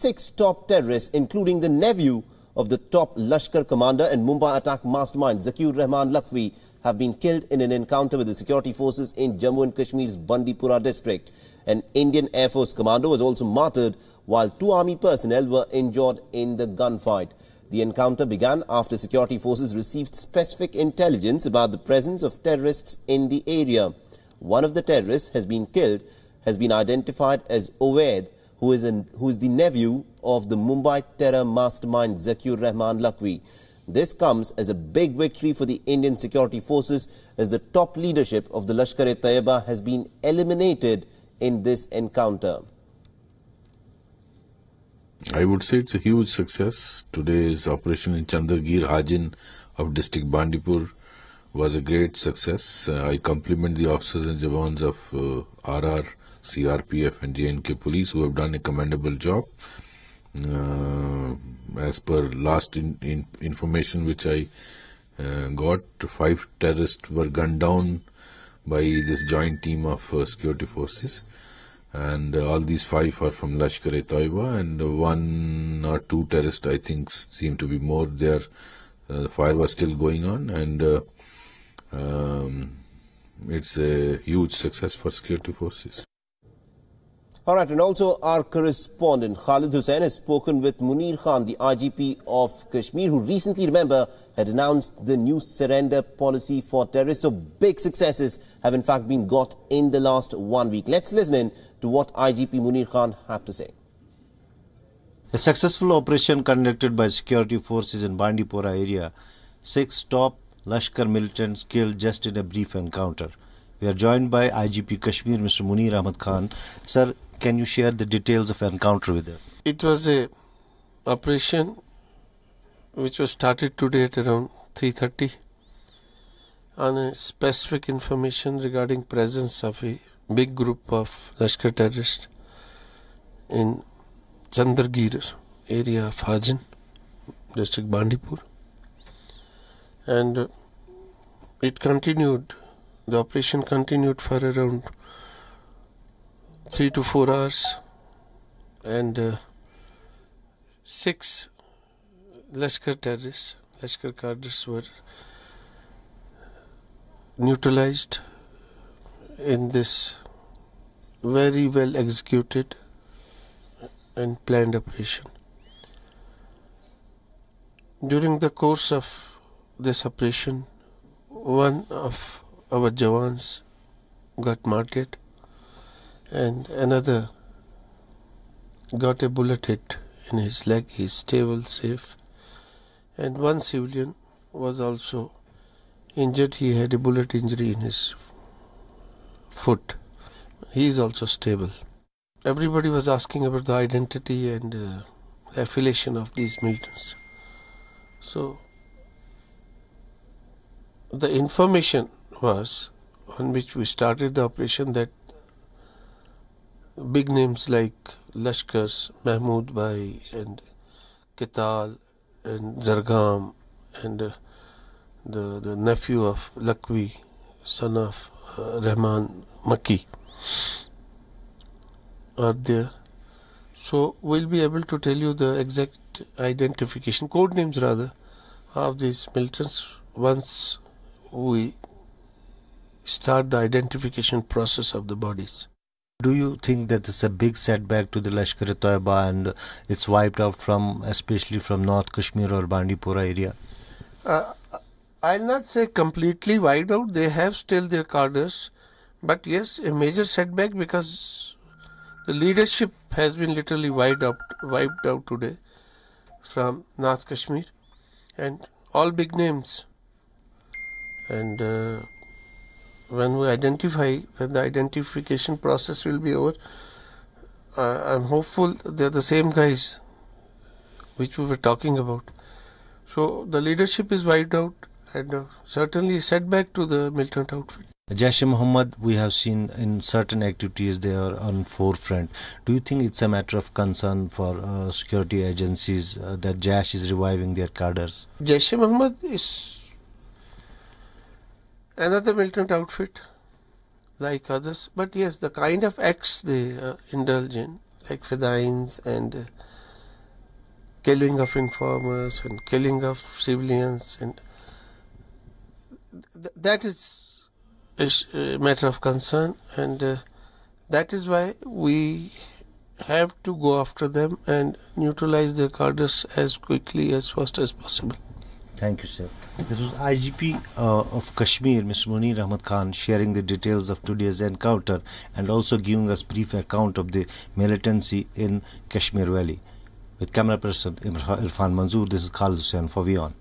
6 top terrorists, including the nephew of the top Lashkar commander and Mumbai attack mastermind Zakir Rahman Lakhvi, have been killed in an encounter with the security forces in Jammu and Kashmir's Bandipora district. An Indian Air Force commander was also martyred, while 2 army personnel were injured in the gunfight. The encounter began after security forces received specific intelligence about the presence of terrorists in the area. One of the terrorists has been identified as Owaid, who is the nephew of the Mumbai terror mastermind Zakir Rahman Lakhvi. This comes as a big victory for the Indian security forces, as the top leadership of the Lashkar-E-Toiba has been eliminated in this encounter. I would say it's a huge success. Today's operation in Chandragir Hajin of district Bandipur was a great success. I compliment the officers and jawans of RR, CRPF and JNK police who have done a commendable job. As per last information which I got, 5 terrorists were gunned down by this joint team of security forces, and all these 5 are from Lashkar-E-Toiba, and 1 or 2 terrorists, I think, seem to be more there. The fire was still going on, and it's a huge success for security forces. All right, and also our correspondent Khalid Hussain has spoken with Munir Khan, the IGP of Kashmir, who recently, remember, had announced the new surrender policy for terrorists. So big successes have in fact been got in the last 1 week. Let's listen in to what IGP Munir Khan had to say. A successful operation conducted by security forces in Bandipora area. 6 top Lashkar militants killed just in a brief encounter. We are joined by IGP Kashmir, Mr. Munir Ahmad Khan. Sir, can you share the details of encounter with us? It was a operation which was started today at around 3:30 on a specific information regarding presence of a big group of Lashkar terrorists in Chandragir area of Hajin, district Bandipur, and it continued. The operation continued for around 3 to 4 hours, and 6 Lashkar terrorists, Lashkar cadres, were neutralized in this very well executed and planned operation. During the course of this operation, one of our jawans got martyred and another got a bullet hit in his leg. He is stable, safe, and one civilian was also injured. He had a bullet injury in his foot. He is also stable. Everybody was asking about the identity and the affiliation of these militants. So the information was, on which we started the operation, that big names like Lashkars, Mahmood Bhai and Kital and Zargam and the nephew of Lakhvi, son of Rahman Makki, are there. So we'll be able to tell you the exact identification, code names rather, of these militants once we start the identification process of the bodies. Do you think that it's a big setback to the Lashkar-E-Toiba and it's wiped out from, especially from North Kashmir or Bandipora area? I'll not say completely wiped out. They have still their cadres, but yes, a major setback, because the leadership has been literally wiped out today from North Kashmir, and all big names. And when the identification process will be over, I'm hopeful they're the same guys which we were talking about. So the leadership is wiped out, and certainly a setback to the militant outfit. Jaish-e-Mohammed, we have seen in certain activities they are on forefront. Do you think it's a matter of concern for security agencies that Jaish is reviving their cadres? Jaish-e-Mohammed is another militant outfit like others, but yes, the kind of acts they indulge in, like fidains and killing of informers and killing of civilians, and that is a matter of concern, and that is why we have to go after them and neutralize their cadres as quickly, as fast as possible. Thank you, sir. This was IGP of Kashmir, Mr. Munir Ahmad Khan, sharing the details of today's encounter and also giving us brief account of the militancy in Kashmir Valley. With camera person Irfan Manzoor, this is Khalid Hussain for WION.